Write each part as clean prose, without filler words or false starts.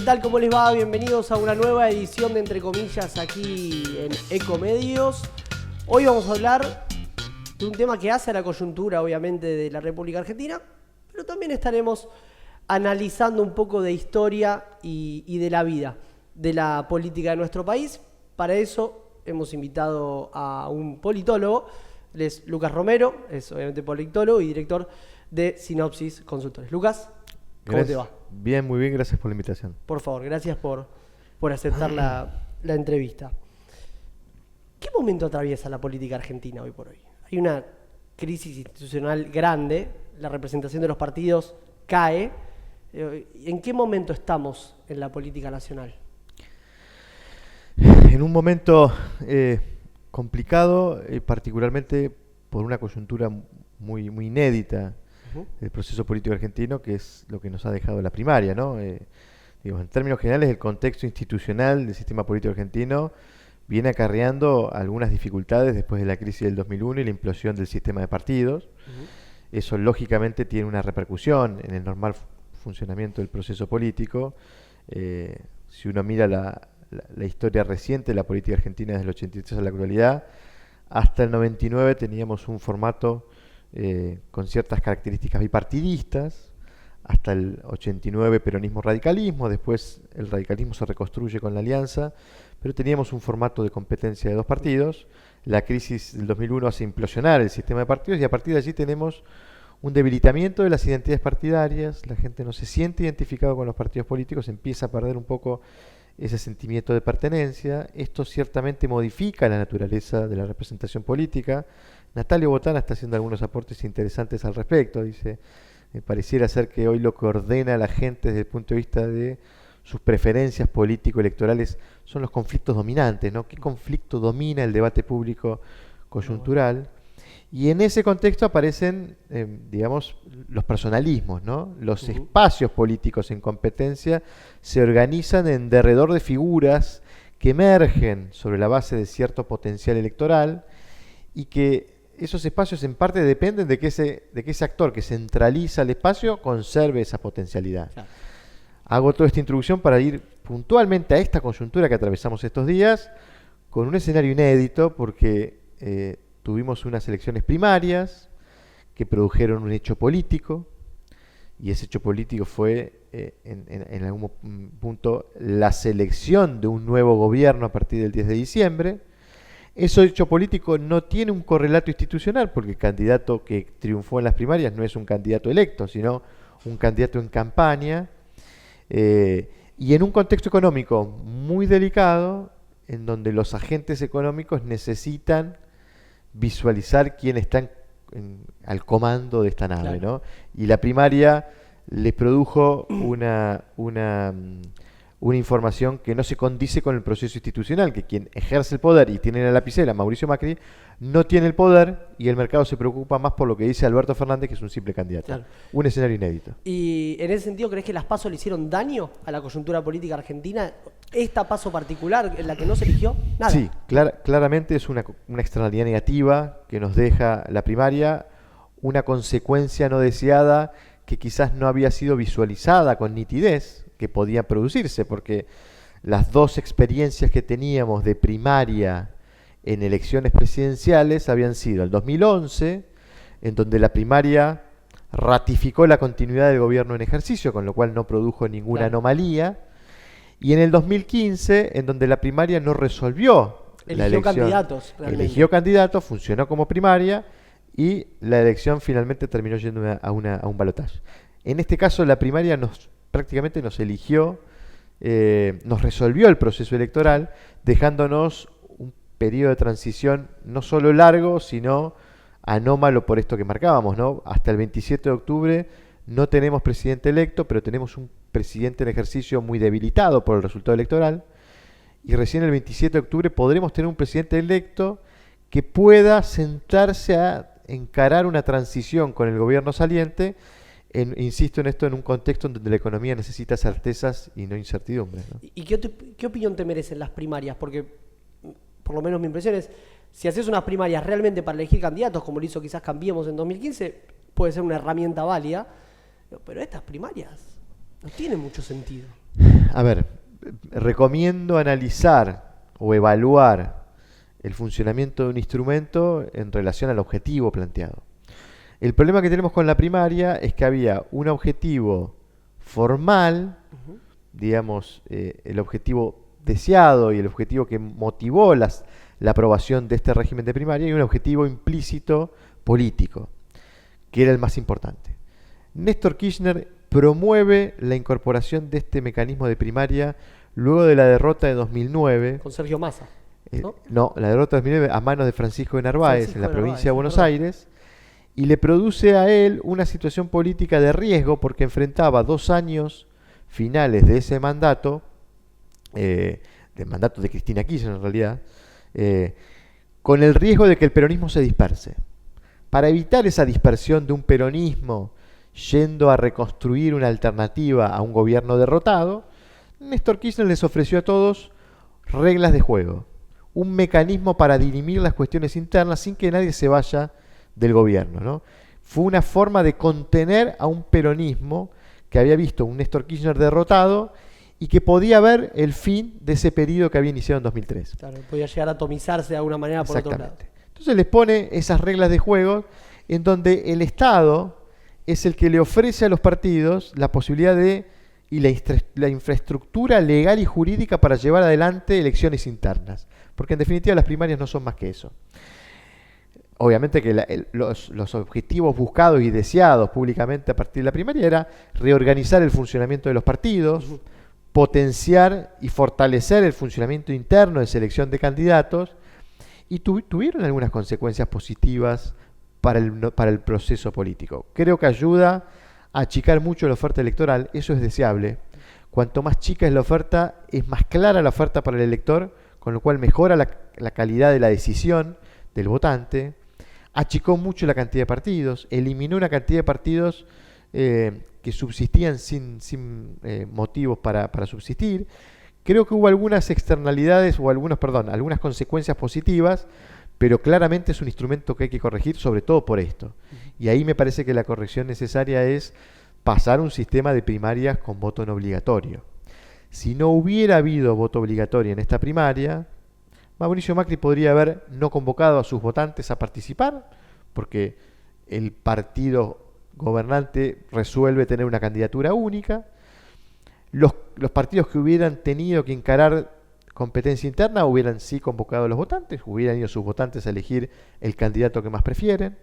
tal? ¿Cómo les va? Bienvenidos a una nueva edición de Entre Comillas aquí en Ecomedios. Hoy vamos a hablar de un tema que hace a la coyuntura, obviamente, de la República Argentina, pero también estaremos analizando un poco de historia y de la vida de la política de nuestro país. Para eso hemos invitado a un politólogo, él es Lucas Romero, es obviamente politólogo y director de Sinopsis Consultores. Lucas, ¿cómo te va? Bien, muy bien, gracias por la invitación. Por favor, gracias por aceptar la entrevista. ¿Qué momento atraviesa la política argentina hoy por hoy? Hay una crisis institucional grande, la representación de los partidos cae. ¿En qué momento estamos en la política nacional? En un momento complicado, particularmente por una coyuntura muy inédita del proceso político argentino, que es lo que nos ha dejado la primaria, ¿no? En términos generales, el contexto institucional del sistema político argentino viene acarreando algunas dificultades después de la crisis del 2001 y la implosión del sistema de partidos. Eso lógicamente tiene una repercusión en el normal funcionamiento del proceso político. Si uno mira la historia reciente de la política argentina desde el 83 a la actualidad, hasta el 99 teníamos un formato con ciertas características bipartidistas, hasta el 89 peronismo-radicalismo, después el radicalismo se reconstruye con la alianza, pero teníamos un formato de competencia de dos partidos. La crisis del 2001 hace implosionar el sistema de partidos y a partir de allí tenemos un debilitamiento de las identidades partidarias, la gente no se siente identificado con los partidos políticos, empieza a perder un poco ese sentimiento de pertenencia. Esto ciertamente modifica la naturaleza de la representación política. Natalio Botana está haciendo algunos aportes interesantes al respecto. Dice, pareciera ser que hoy lo que ordena a la gente desde el punto de vista de sus preferencias político-electorales son los conflictos dominantes, ¿no? ¿Qué conflicto domina el debate público coyuntural? Y en ese contexto aparecen, los personalismos, ¿no? Los espacios políticos en competencia se organizan en derredor de figuras que emergen sobre la base de cierto potencial electoral y que esos espacios en parte dependen de que ese actor que centraliza el espacio conserve esa potencialidad. Claro. Hago toda esta introducción para ir puntualmente a esta coyuntura que atravesamos estos días con un escenario inédito porque tuvimos unas elecciones primarias que produjeron un hecho político y ese hecho político fue en algún punto la selección de un nuevo gobierno a partir del 10 de diciembre. Ese hecho político no tiene un correlato institucional porque el candidato que triunfó en las primarias no es un candidato electo, sino un candidato en campaña y en un contexto económico muy delicado en donde los agentes económicos necesitan visualizar quién está al comando de esta nave, claro, ¿no? Y la primaria le produjo una información que no se condice con el proceso institucional, que quien ejerce el poder y tiene la lapicera, Mauricio Macri, no tiene el poder y el mercado se preocupa más por lo que dice Alberto Fernández, que es un simple candidato. Claro. Un escenario inédito. Y en ese sentido, ¿crees que las PASO le hicieron daño a la coyuntura política argentina? ¿Esta PASO particular, en la que no se eligió? Nada. Sí, claramente es una externalidad negativa que nos deja la primaria, una consecuencia no deseada que quizás no había sido visualizada con nitidez, que podía producirse, porque las dos experiencias que teníamos de primaria en elecciones presidenciales habían sido el 2011, en donde la primaria ratificó la continuidad del gobierno en ejercicio, con lo cual no produjo ninguna anomalía, y en el 2015, en donde la primaria no resolvió la elección. Candidatos, realmente. Eligió candidatos, funcionó como primaria, y la elección finalmente terminó yendo a un balotaje. En este caso, la primaria prácticamente nos eligió, nos resolvió el proceso electoral, dejándonos un periodo de transición no solo largo, sino anómalo por esto que marcábamos, ¿no? Hasta el 27 de octubre no tenemos presidente electo, pero tenemos un presidente en ejercicio muy debilitado por el resultado electoral, y recién el 27 de octubre podremos tener un presidente electo que pueda sentarse a encarar una transición con el gobierno saliente. Insisto en esto, en un contexto en donde la economía necesita certezas y no incertidumbres, ¿no? ¿Y qué opinión te merecen las primarias? Porque, por lo menos mi impresión es, si haces unas primarias realmente para elegir candidatos, como lo hizo quizás Cambiemos en 2015, puede ser una herramienta válida, pero estas primarias No tiene mucho sentido. A ver, recomiendo analizar o evaluar el funcionamiento de un instrumento en relación al objetivo planteado. El problema que tenemos con la primaria es que había un objetivo formal, digamos, el objetivo deseado y el objetivo que motivó la aprobación de este régimen de primaria, y un objetivo implícito político, que era el más importante. Néstor Kirchner promueve la incorporación de este mecanismo de primaria luego de la derrota de 2009. Con Sergio Massa, ¿no? No, la derrota de 2009 a manos de Francisco de Narváez en la provincia de Buenos Aires, y le produce a él una situación política de riesgo porque enfrentaba 2 años finales de ese mandato, del mandato de Cristina Kirchner en realidad, con el riesgo de que el peronismo se disperse. Para evitar esa dispersión de un peronismo yendo a reconstruir una alternativa a un gobierno derrotado, Néstor Kirchner les ofreció a todos reglas de juego, un mecanismo para dirimir las cuestiones internas sin que nadie se vaya del gobierno, ¿no? Fue una forma de contener a un peronismo que había visto un Néstor Kirchner derrotado y que podía ver el fin de ese periodo que había iniciado en 2003. Claro, podía llegar a atomizarse de alguna manera por otro lado. Entonces les pone esas reglas de juego en donde el Estado es el que le ofrece a los partidos la posibilidad de y la infraestructura legal y jurídica para llevar adelante elecciones internas. Porque en definitiva las primarias no son más que eso. Obviamente que los objetivos buscados y deseados públicamente a partir de la primaria era reorganizar el funcionamiento de los partidos, potenciar y fortalecer el funcionamiento interno de selección de candidatos, y tuvieron algunas consecuencias positivas para el proceso político. Creo que ayuda a achicar mucho la oferta electoral, eso es deseable. Cuanto más chica es la oferta, es más clara la oferta para el elector, con lo cual mejora la calidad de la decisión del votante. Achicó mucho la cantidad de partidos, eliminó una cantidad de partidos que subsistían sin motivos para subsistir. Creo que hubo algunas externalidades o algunas consecuencias positivas, pero claramente es un instrumento que hay que corregir, sobre todo por esto. Y ahí me parece que la corrección necesaria es pasar un sistema de primarias con voto no obligatorio. Si no hubiera habido voto obligatorio en esta primaria, Mauricio Macri podría haber no convocado a sus votantes a participar, porque el partido gobernante resuelve tener una candidatura única. Los partidos que hubieran tenido que encarar competencia interna hubieran sí convocado a los votantes, hubieran ido sus votantes a elegir el candidato que más prefieren,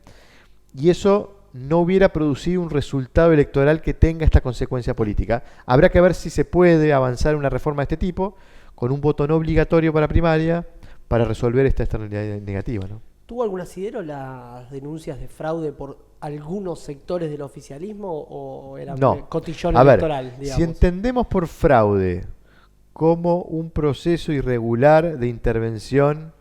y eso no hubiera producido un resultado electoral que tenga esta consecuencia política. Habrá que ver si se puede avanzar una reforma de este tipo con un voto no obligatorio para primaria para resolver esta externalidad negativa, ¿no? ¿Tuvo algún asidero las denuncias de fraude por algunos sectores del oficialismo o era cotillón electoral, digamos? Si entendemos por fraude como un proceso irregular de intervención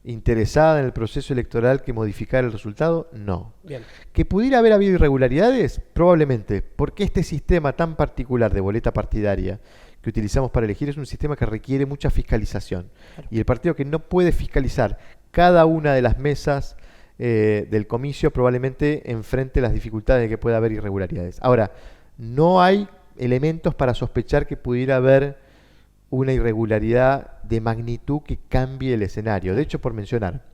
interesada en el proceso electoral que modificara el resultado, no. Bien. ¿Que pudiera haber habido irregularidades? Probablemente, porque este sistema tan particular de boleta partidaria que utilizamos para elegir es un sistema que requiere mucha fiscalización. Claro. Y el partido que no puede fiscalizar cada una de las mesas del comicio probablemente enfrente las dificultades de que pueda haber irregularidades. Ahora, no hay elementos para sospechar que pudiera haber una irregularidad de magnitud que cambie el escenario. De hecho, por mencionar,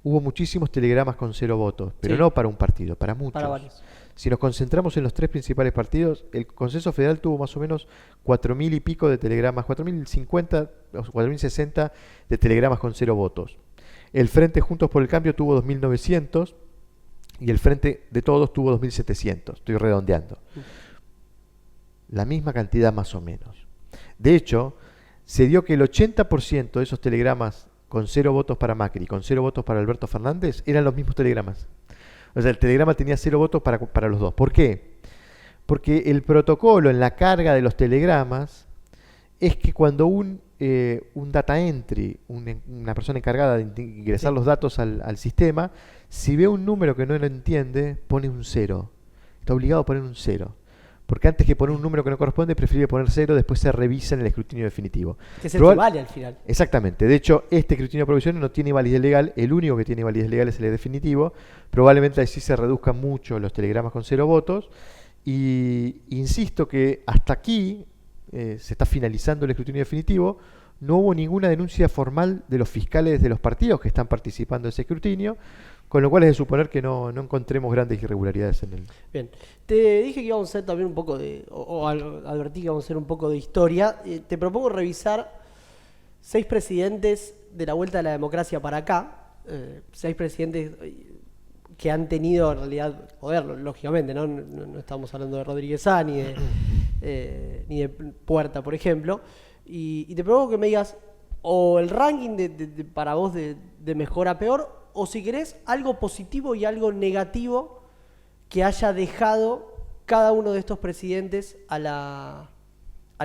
hubo muchísimos telegramas con 0 votos, pero no para un partido, para muchos. Para varios. Si nos concentramos en los 3 principales partidos, el Consenso Federal tuvo más o menos 4.000 y pico de telegramas, 4.050 o 4.060 de telegramas con 0 votos. El Frente Juntos por el Cambio tuvo 2.900 y el Frente de Todos tuvo 2.700. Estoy redondeando. La misma cantidad más o menos. De hecho, se dio que el 80% de esos telegramas con 0 votos para Macri y con 0 votos para Alberto Fernández eran los mismos telegramas. O sea, el telegrama tenía 0 votos para los dos. ¿Por qué? Porque el protocolo en la carga de los telegramas es que cuando un data entry, una persona encargada de ingresar los datos al sistema, si ve un número que no lo entiende, pone un 0. Está obligado a poner un 0. Porque antes que poner un número que no corresponde, prefiere poner 0, después se revisa en el escrutinio definitivo. Que es el que vale al final. Exactamente. De hecho, este escrutinio provisional no tiene validez legal. El único que tiene validez legal es el definitivo. Probablemente así se reduzcan mucho los telegramas con 0 votos Y insisto que hasta aquí se está finalizando el escrutinio definitivo. No hubo ninguna denuncia formal de los fiscales de los partidos que están participando de ese escrutinio, con lo cual es de suponer que no encontremos grandes irregularidades en él. Bien, te dije que íbamos a hacer también un poco advertí que íbamos a hacer un poco de historia. Te propongo revisar 6 presidentes de la vuelta de la democracia para acá, 6 presidentes que han tenido en realidad poder, lógicamente, no estamos hablando de Rodríguez Sá ni de Puerta, por ejemplo. Y te propongo que me digas o el ranking para vos de mejor a peor, o si querés, algo positivo y algo negativo que haya dejado cada uno de estos presidentes a la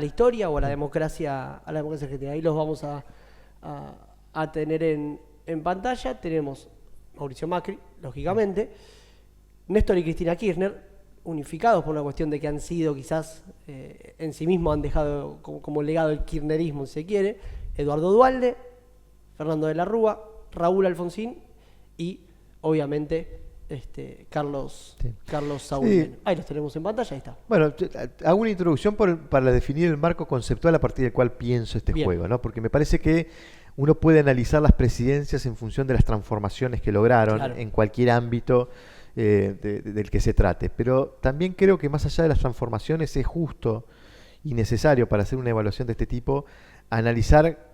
historia o a la democracia argentina. Ahí los vamos a tener en pantalla. Tenemos Mauricio Macri, lógicamente, Néstor y Cristina Kirchner, unificados por una cuestión de que han sido quizás en sí mismos han dejado como legado el kirchnerismo, si se quiere, Eduardo Duhalde, Fernando de la Rúa, Raúl Alfonsín y obviamente Carlos Saúl. Sí. Ahí los tenemos en pantalla, ahí está. Bueno, hago una introducción para definir el marco conceptual a partir del cual pienso este Bien. juego, ¿no? Porque me parece que uno puede analizar las presidencias en función de las transformaciones que lograron, claro, en cualquier ámbito del que se trate. Pero también creo que más allá de las transformaciones es justo y necesario para hacer una evaluación de este tipo analizar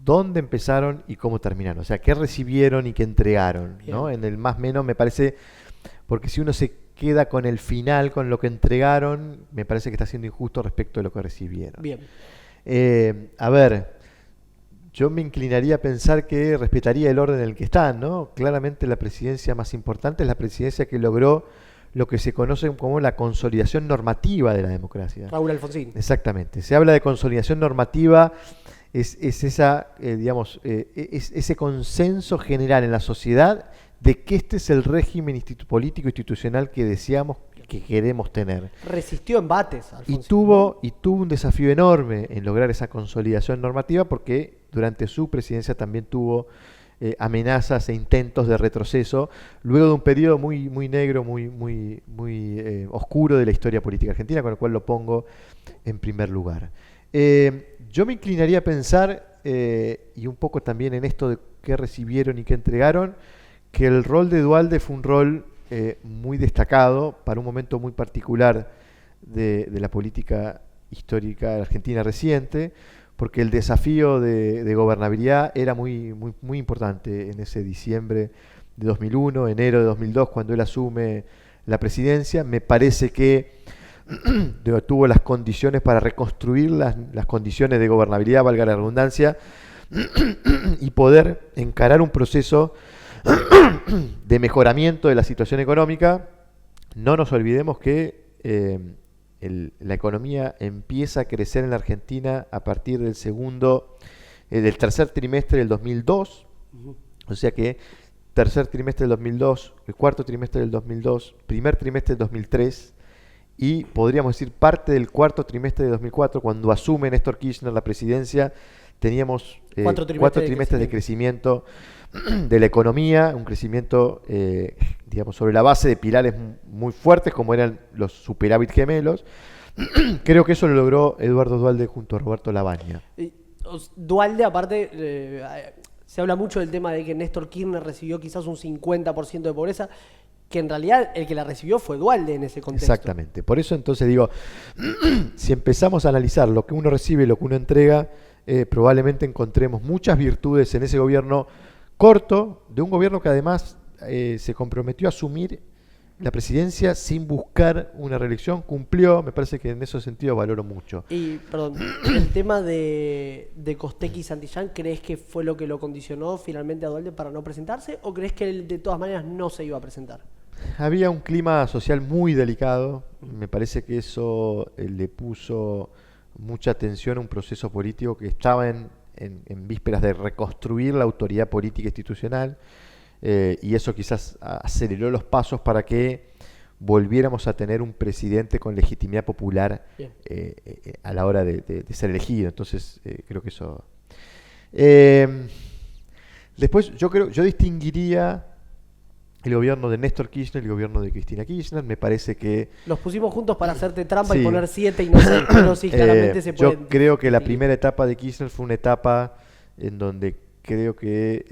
dónde empezaron y cómo terminaron. O sea, qué recibieron y qué entregaron, ¿no? En el más menos me parece, porque si uno se queda con el final, con lo que entregaron, me parece que está siendo injusto respecto de lo que recibieron. Bien. A ver, yo me inclinaría a pensar que respetaría el orden en el que están, ¿no? Claramente la presidencia más importante es la presidencia que logró lo que se conoce como la consolidación normativa de la democracia. Raúl Alfonsín. Exactamente. Se habla de consolidación normativa, es esa, es ese consenso general en la sociedad de que este es el régimen político institucional que deseamos, que queremos tener. Resistió embates, Alfonsín, y tuvo un desafío enorme en lograr esa consolidación normativa, porque durante su presidencia también tuvo amenazas e intentos de retroceso, luego de un periodo muy negro, muy oscuro de la historia política argentina, con lo cual lo pongo en primer lugar. Yo me inclinaría a pensar, y un poco también en esto de qué recibieron y qué entregaron, que el rol de Duhalde fue un rol muy destacado para un momento muy particular de la política histórica argentina reciente, porque el desafío de gobernabilidad era muy importante en ese diciembre de 2001, enero de 2002, cuando él asume la presidencia. Me parece que tuvo las condiciones para reconstruir las condiciones de gobernabilidad, valga la redundancia, y poder encarar un proceso de mejoramiento de la situación económica. No nos olvidemos que la economía empieza a crecer en la Argentina a partir del tercer trimestre del 2002, o sea que tercer trimestre del 2002, el cuarto trimestre del 2002, primer trimestre del 2003 y podríamos decir parte del cuarto trimestre de 2004, cuando asume Néstor Kirchner la presidencia. Teníamos 4 trimestres de crecimiento de la economía, un crecimiento digamos sobre la base de pilares muy fuertes como eran los superávit gemelos. Creo que eso lo logró Eduardo Duhalde junto a Roberto Lavagna. Duhalde, aparte, se habla mucho del tema de que Néstor Kirchner recibió quizás un 50% de pobreza, que en realidad el que la recibió fue Duhalde en ese contexto. Exactamente. Por eso entonces digo, si empezamos a analizar lo que uno recibe y lo que uno entrega, probablemente encontremos muchas virtudes en ese gobierno corto, de un gobierno que además se comprometió a asumir la presidencia sin buscar una reelección, cumplió. Me parece que en ese sentido valoro mucho. Y, perdón, el tema de Costecchi y Santillán, ¿crees que fue lo que lo condicionó finalmente a Duhalde para no presentarse? ¿O crees que él de todas maneras no se iba a presentar? Había un clima social muy delicado. Me parece que eso le puso mucha atención a un proceso político que estaba en vísperas de reconstruir la autoridad política institucional. Y eso quizás aceleró los pasos para que volviéramos a tener un presidente con legitimidad popular a la hora de ser elegido. Entonces creo que eso... después yo distinguiría el gobierno de Néstor Kirchner y el gobierno de Cristina Kirchner. Me parece que... Los pusimos juntos para hacerte trampa Sí. y poner 7 y no sé, pero sí, claramente se puede. Yo creo que la primera etapa de Kirchner fue una etapa en donde creo que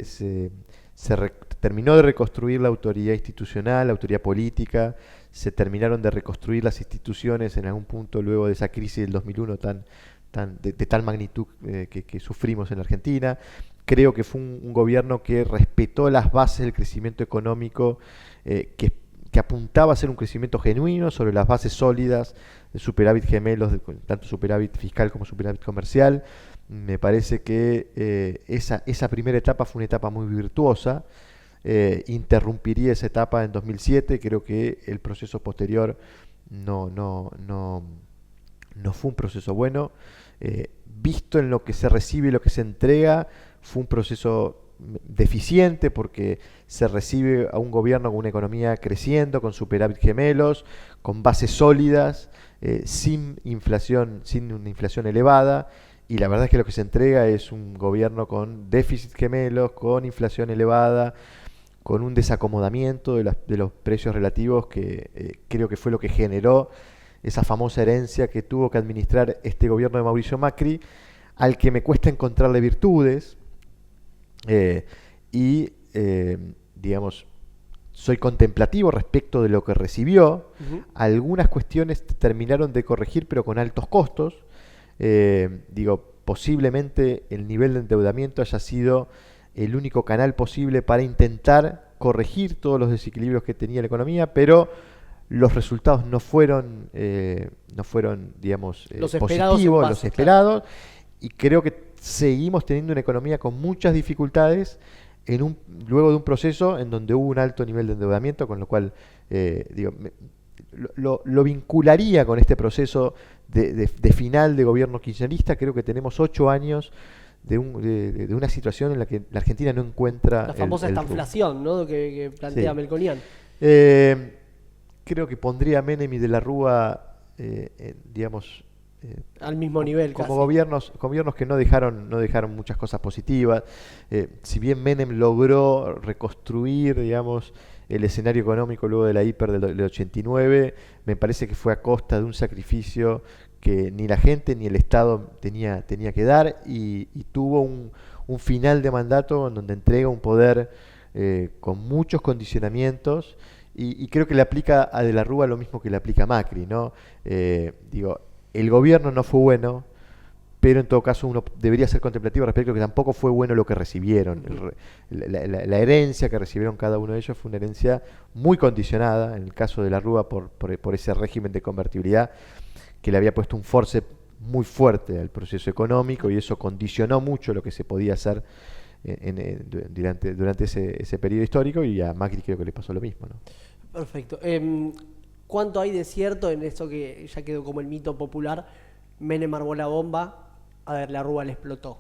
terminó de reconstruir la autoridad institucional, la autoridad política, se terminaron de reconstruir las instituciones en algún punto luego de esa crisis del 2001 de tal magnitud que sufrimos en la Argentina. Creo que fue un gobierno que respetó las bases del crecimiento económico, que apuntaba a ser un crecimiento genuino sobre las bases sólidas de superávit gemelos, tanto superávit fiscal como superávit comercial. Me parece que esa primera etapa fue una etapa muy virtuosa. Interrumpiría esa etapa en 2007. Creo que el proceso posterior no fue un proceso bueno. Visto en lo que se recibe y lo que se entrega, fue un proceso deficiente porque se recibe a un gobierno con una economía creciendo, con superávit gemelos, con bases sólidas, sin una inflación elevada, y la verdad es que lo que se entrega es un gobierno con déficit gemelos, con inflación elevada, con un desacomodamiento de los precios relativos que creo que fue lo que generó esa famosa herencia que tuvo que administrar este gobierno de Mauricio Macri, al que me cuesta encontrarle virtudes. Digamos, soy contemplativo respecto de lo que recibió. Algunas cuestiones terminaron de corregir, pero con altos costos. Posiblemente el nivel de endeudamiento haya sido el único canal posible para intentar corregir todos los desequilibrios que tenía la economía, pero los resultados no fueron Los positivos, los claro. esperados, y creo que seguimos teniendo una economía con muchas dificultades luego de un proceso en donde hubo un alto nivel de endeudamiento, con lo cual lo vincularía con este proceso de final de gobierno kirchnerista. Creo que tenemos 8 años de una situación en la que la Argentina no encuentra la famosa estanflación, ¿no?, que plantea, sí, Melconian. Creo que pondría a Menem y De la Rúa, al mismo nivel, como casi. gobiernos que no dejaron muchas cosas positivas. Si bien Menem logró reconstruir, el escenario económico luego de la hiper del 89, me parece que fue a costa de un sacrificio que ni la gente ni el Estado tenía que dar, y tuvo un final de mandato en donde entrega un poder con muchos condicionamientos, y creo que le aplica a De la Rúa lo mismo que le aplica a Macri, ¿no? El gobierno no fue bueno, pero en todo caso uno debería ser contemplativo respecto a que tampoco fue bueno lo que recibieron. La herencia que recibieron cada uno de ellos fue una herencia muy condicionada, en el caso de La Rúa por ese régimen de convertibilidad que le había puesto un force muy fuerte al proceso económico, y eso condicionó mucho lo que se podía hacer durante ese periodo histórico, y a Macri creo que le pasó lo mismo, ¿no? Perfecto. ¿Cuánto hay de cierto en eso que ya quedó como el mito popular? Menem armó la bomba, a ver, La Rúa le explotó.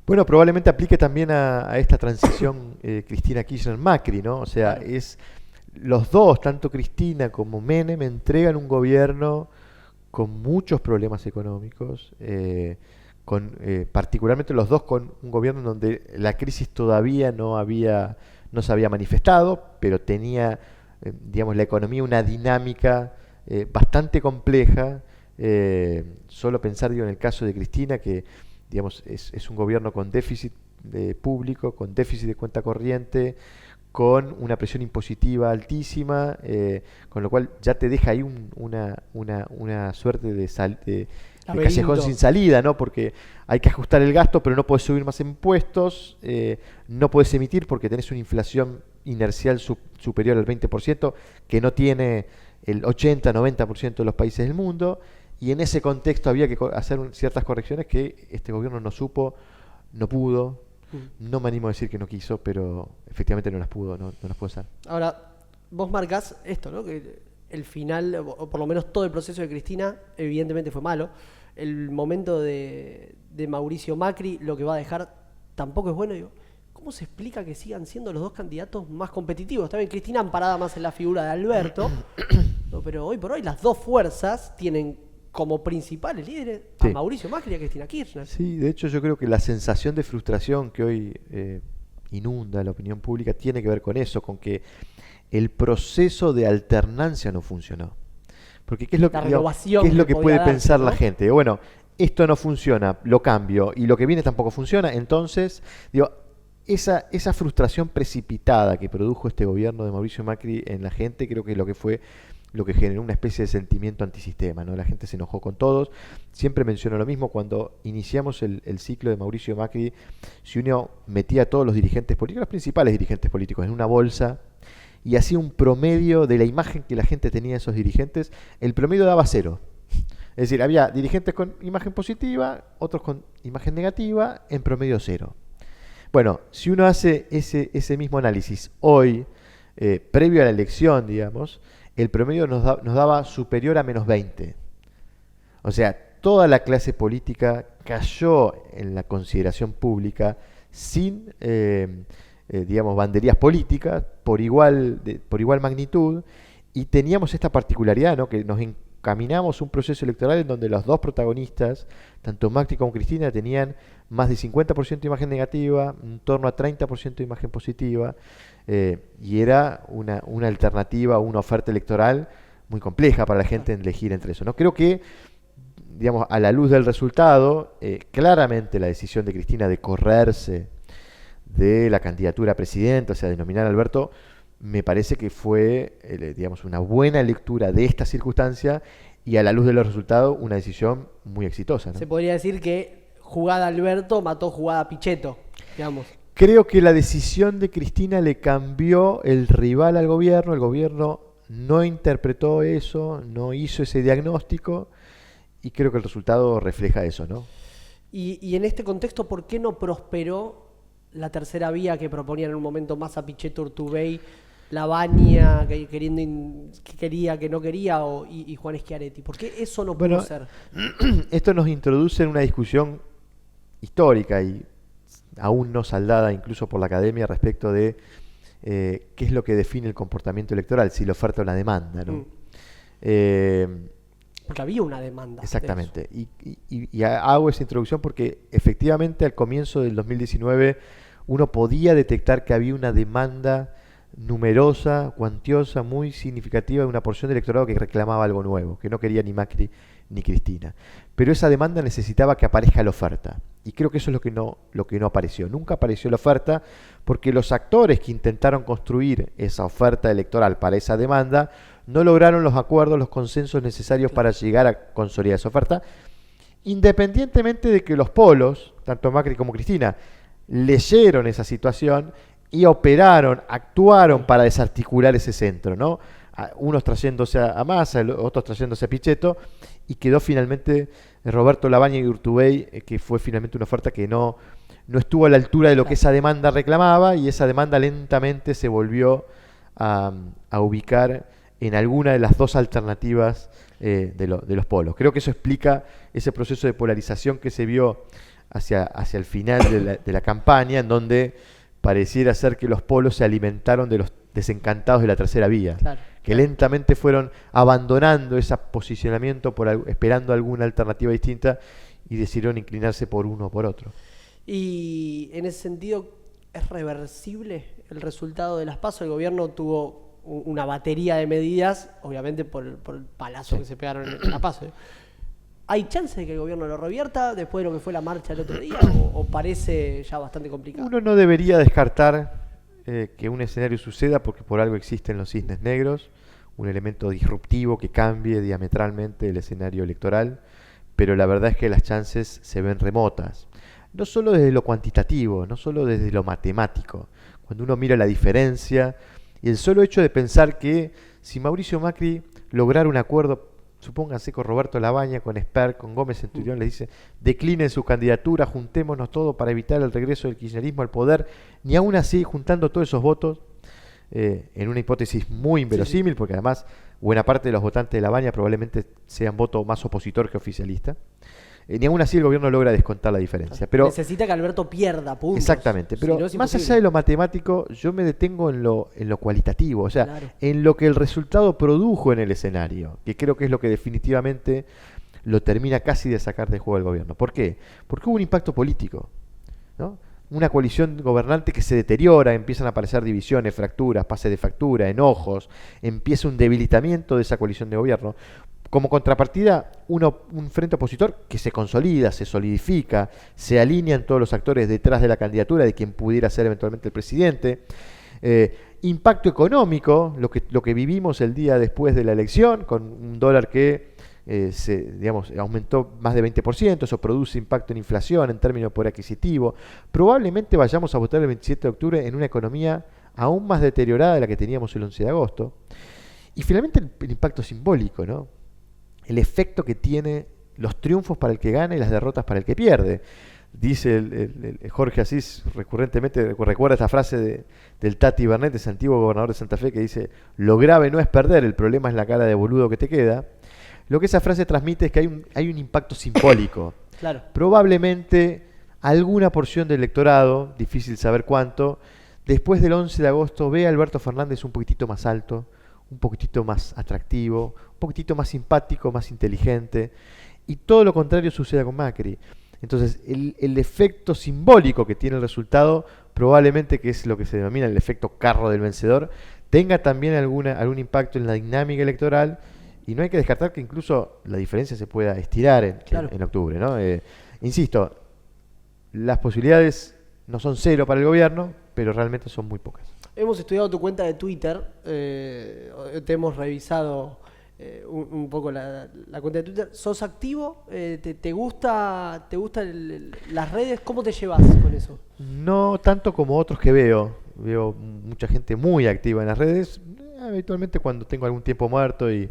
Bueno, probablemente aplique también a esta transición Cristina Kirchner-Macri, ¿no? O sea, claro, los dos, tanto Cristina como Menem, entregan un gobierno con muchos problemas económicos, particularmente los dos con un gobierno en donde la crisis todavía no se había manifestado, pero tenía, la economía una dinámica bastante compleja. Solo pensar, en el caso de Cristina, que es un gobierno con déficit público, con déficit de cuenta corriente, con una presión impositiva altísima, con lo cual ya te deja ahí una suerte de callejón sin salida, ¿no? Porque hay que ajustar el gasto, pero no puedes subir más impuestos, no puedes emitir porque tenés una inflación inercial superior al 20%, que no tiene el 80-90% de los países del mundo, y en ese contexto había que hacer ciertas correcciones que este gobierno no pudo. No me animo a decir que no quiso, pero efectivamente no las pudo hacer. Ahora, vos marcás esto, ¿no? Que el final, o por lo menos todo el proceso de Cristina, evidentemente fue malo. El momento de Mauricio Macri, lo que va a dejar, tampoco es bueno. ¿Cómo se explica que sigan siendo los dos candidatos más competitivos? Está bien, Cristina amparada más en la figura de Alberto, no, pero hoy por hoy las dos fuerzas tienen como principales líderes a Mauricio Macri y a Cristina Kirchner. Sí, de hecho yo creo que la sensación de frustración que hoy inunda la opinión pública tiene que ver con eso, con que el proceso de alternancia no funcionó. Porque ¿qué es lo que, renovación ¿qué es lo que puede darse, pensar ¿no? la gente? Bueno, esto no funciona, lo cambio, y lo que viene tampoco funciona, entonces, esa frustración precipitada que produjo este gobierno de Mauricio Macri en la gente, creo que es lo que fue lo que generó una especie de sentimiento antisistema, ¿no? La gente se enojó con todos. Siempre menciono lo mismo, cuando iniciamos el ciclo de Mauricio Macri, si uno metía a todos los dirigentes políticos, los principales dirigentes políticos, en una bolsa y hacía un promedio de la imagen que la gente tenía de esos dirigentes, el promedio daba 0. Es decir, había dirigentes con imagen positiva, otros con imagen negativa, en promedio 0. Bueno, si uno hace ese mismo análisis hoy, previo a la elección, digamos, el promedio nos daba superior a -20. O sea, toda la clase política cayó en la consideración pública sin, digamos, banderías políticas por igual magnitud, y teníamos esta particularidad, ¿no? Que nos encaminamos un proceso electoral en donde los dos protagonistas, tanto Macri como Cristina, tenían más de 50% de imagen negativa, en torno a 30% de imagen positiva, y era una alternativa, una oferta electoral muy compleja para la gente en elegir entre eso, ¿no? Creo que, digamos, a la luz del resultado, claramente la decisión de Cristina de correrse de la candidatura a presidente, o sea, de nominar a Alberto, me parece que fue, digamos, una buena lectura de esta circunstancia, y a la luz de los resultados, una decisión muy exitosa, ¿no? Se podría decir que jugada Alberto mató jugada Pichetto, digamos. Creo que la decisión de Cristina le cambió el rival al gobierno. El gobierno no interpretó eso, no hizo ese diagnóstico, y creo que el resultado refleja eso, ¿no? Y en este contexto, ¿por qué no prosperó la tercera vía que proponían en un momento más a Pichetto, Urtubey, Labaña, que quería, que no quería, y Juan Schiaretti? ¿Por qué eso no pudo ser? Esto nos introduce en una discusión histórica y aún no saldada incluso por la academia respecto de qué es lo que define el comportamiento electoral, si la oferta o la demanda, ¿no? Porque había una demanda. Exactamente. Y hago esa introducción porque efectivamente al comienzo del 2019 uno podía detectar que había una demanda numerosa, cuantiosa, muy significativa de una porción del electorado que reclamaba algo nuevo, que no quería ni Macri ni Cristina. Pero esa demanda necesitaba que aparezca la oferta. Y creo que eso es lo que no apareció. Nunca apareció la oferta, porque los actores que intentaron construir esa oferta electoral para esa demanda no lograron los acuerdos, los consensos necesarios para llegar a consolidar esa oferta, independientemente de que los polos, tanto Macri como Cristina, leyeron esa situación y operaron, actuaron para desarticular ese centro, ¿no? Unos trayéndose a Massa, otros trayéndose a Pichetto, y quedó finalmente Roberto Labaña y Urtubey, que fue finalmente una oferta que no estuvo a la altura de lo que esa demanda reclamaba, y esa demanda lentamente se volvió a ubicar en alguna de las dos alternativas de los polos. Creo que eso explica ese proceso de polarización que se vio hacia el final de la campaña, en donde pareciera ser que los polos se alimentaron de los desencantados de la tercera vía, que lentamente fueron abandonando ese posicionamiento esperando alguna alternativa distinta, y decidieron inclinarse por uno o por otro. Y en ese sentido, ¿es reversible el resultado de las PASO? El gobierno tuvo una batería de medidas, obviamente por el palazo que se pegaron en la PASO. ¿Hay chance de que el gobierno lo revierta después de lo que fue la marcha el otro día, o parece ya bastante complicado? Uno no debería descartar que un escenario suceda, porque por algo existen los cisnes negros, un elemento disruptivo que cambie diametralmente el escenario electoral, pero la verdad es que las chances se ven remotas, no solo desde lo cuantitativo, no solo desde lo matemático. Cuando uno mira la diferencia y el solo hecho de pensar que si Mauricio Macri lograra un acuerdo, supónganse con Roberto Labaña, con Esper, con Gómez Centurión, le dice: declinen su candidatura, juntémonos todos para evitar el regreso del kirchnerismo al poder, ni aún así, juntando todos esos votos, en una hipótesis muy inverosímil, porque además buena parte de los votantes de Labaña probablemente sean voto más opositor que oficialista, ni aún así el gobierno logra descontar la diferencia. Pero necesita que Alberto pierda puntos. Exactamente, pero si no más allá de lo matemático, yo me detengo en lo cualitativo, o sea, en lo que el resultado produjo en el escenario, que creo que es lo que definitivamente lo termina casi de sacar de juego el gobierno. ¿Por qué? Porque hubo un impacto político, ¿no? una coalición gobernante que se deteriora, empiezan a aparecer divisiones, fracturas, pase de factura, enojos, empieza un debilitamiento de esa coalición de gobierno. Como contrapartida, un frente opositor que se consolida, se solidifica, se alinean todos los actores detrás de la candidatura de quien pudiera ser eventualmente el presidente. Impacto económico, lo que vivimos el día después de la elección, con un dólar que aumentó más de 20%, eso produce impacto en inflación, en términos de poder adquisitivo. Probablemente vayamos a votar el 27 de octubre en una economía aún más deteriorada de la que teníamos el 11 de agosto. Y finalmente el impacto simbólico, ¿no? El efecto que tiene los triunfos para el que gana y las derrotas para el que pierde. Dice el Jorge Asís recurrentemente, recuerda esta frase del Tati Bernet, ese antiguo gobernador de Santa Fe, que dice: lo grave no es perder, el problema es la cara de boludo que te queda. Lo que esa frase transmite es que hay un impacto simbólico. Claro. Probablemente alguna porción del electorado, difícil saber cuánto, después del 11 de agosto ve a Alberto Fernández un poquitito más alto, un poquitito más atractivo, un poquitito más simpático, más inteligente, y todo lo contrario suceda con Macri. Entonces, el efecto simbólico que tiene el resultado, probablemente, que es lo que se denomina el efecto carro del vencedor, tenga también algún impacto en la dinámica electoral, y no hay que descartar que incluso la diferencia se pueda estirar en octubre, ¿no? Insisto, las posibilidades no son cero para el gobierno, pero realmente son muy pocas. Hemos estudiado tu cuenta de Twitter, te hemos revisado un poco la cuenta de Twitter. ¿Sos activo? ¿Te gusta las redes? ¿Cómo te llevas con eso? No tanto como otros que veo. Veo mucha gente muy activa en las redes. Habitualmente cuando tengo algún tiempo muerto y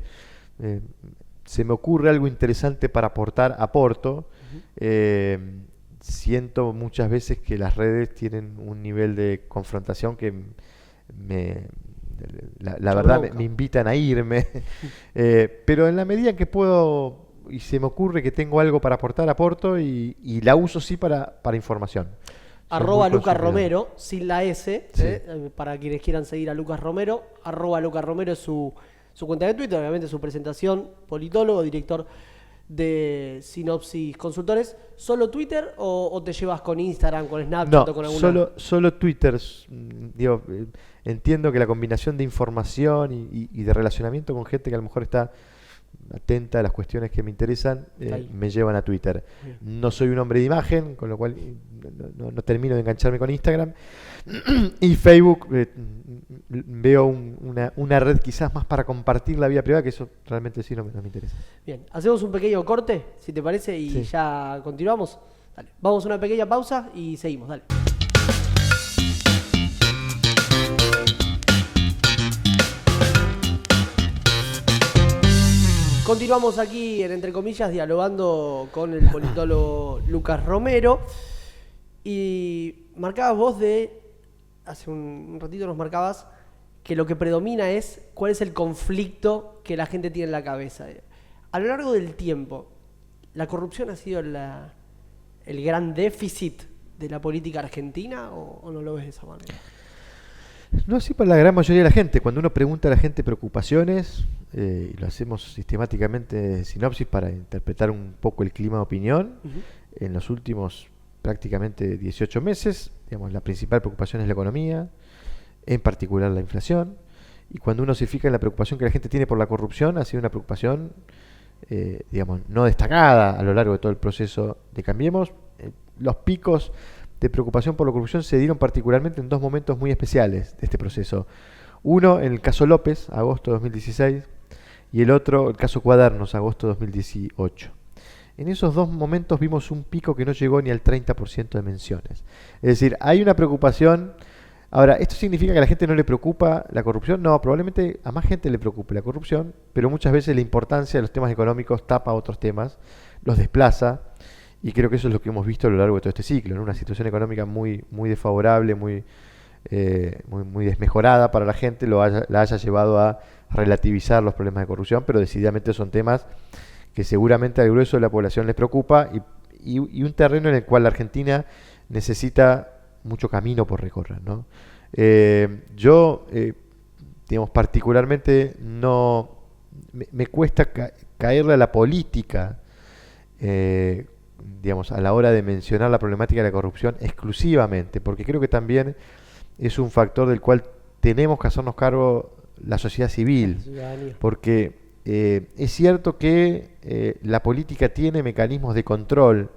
se me ocurre algo interesante para aportar, aporto. Siento muchas veces que las redes tienen un nivel de confrontación que la verdad me invitan a irme, pero en la medida en que puedo y se me ocurre que tengo algo para aportar, aporto y la uso sí para información. @Lucas Romero, sin la S, sí. Para quienes quieran seguir a Lucas Romero, @Lucas Romero es su cuenta de Twitter, obviamente su presentación, politólogo, director de Sinopsis Consultores. ¿Solo Twitter o te llevas con Instagram, con Snapchat o con alguna? Solo Twitter. Digo, entiendo que la combinación de información y de relacionamiento con gente que a lo mejor está atenta a las cuestiones que me interesan, me llevan a Twitter. No soy un hombre de imagen, con lo cual no termino de engancharme con Instagram. Y Facebook, veo una red quizás más para compartir la vida privada, que eso realmente sí no me interesa. Bien, hacemos un pequeño corte, si te parece, y sí, ya continuamos. Dale, vamos a una pequeña pausa y seguimos, dale. Continuamos aquí en Entre Comillas dialogando con el politólogo Lucas Romero. Y marcabas vos hace un ratito nos marcabas que lo que predomina es cuál es el conflicto que la gente tiene en la cabeza. A lo largo del tiempo, ¿la corrupción ha sido el gran déficit de la política argentina o no lo ves de esa manera? No así para la gran mayoría de la gente. Cuando uno pregunta a la gente preocupaciones, y lo hacemos sistemáticamente en Sinopsis para interpretar un poco el clima de opinión, en los últimos prácticamente 18 meses, digamos, la principal preocupación es la economía, en particular la inflación, y cuando uno se fija en la preocupación que la gente tiene por la corrupción, ha sido una preocupación, no destacada a lo largo de todo el proceso de Cambiemos. Los picos de preocupación por la corrupción se dieron particularmente en dos momentos muy especiales de este proceso. Uno, en el caso López, agosto de 2016, y el otro, el caso Cuadernos, agosto de 2018. En esos dos momentos vimos un pico que no llegó ni al 30% de menciones. Es decir, hay una preocupación. Ahora, ¿esto significa que a la gente no le preocupa la corrupción? No, probablemente a más gente le preocupe la corrupción, pero muchas veces la importancia de los temas económicos tapa otros temas, los desplaza, y creo que eso es lo que hemos visto a lo largo de todo este ciclo, ¿no? Una situación económica muy desfavorable, muy desmejorada para la gente, la haya llevado a relativizar los problemas de corrupción, pero decididamente son temas que seguramente al grueso de la población les preocupa y un terreno en el cual la Argentina necesita mucho camino por recorrer, ¿no? Yo, particularmente me cuesta caerle a la política digamos, a la hora de mencionar la problemática de la corrupción exclusivamente, porque creo que también es un factor del cual tenemos que hacernos cargo la sociedad civil, porque es cierto que la política tiene mecanismos de control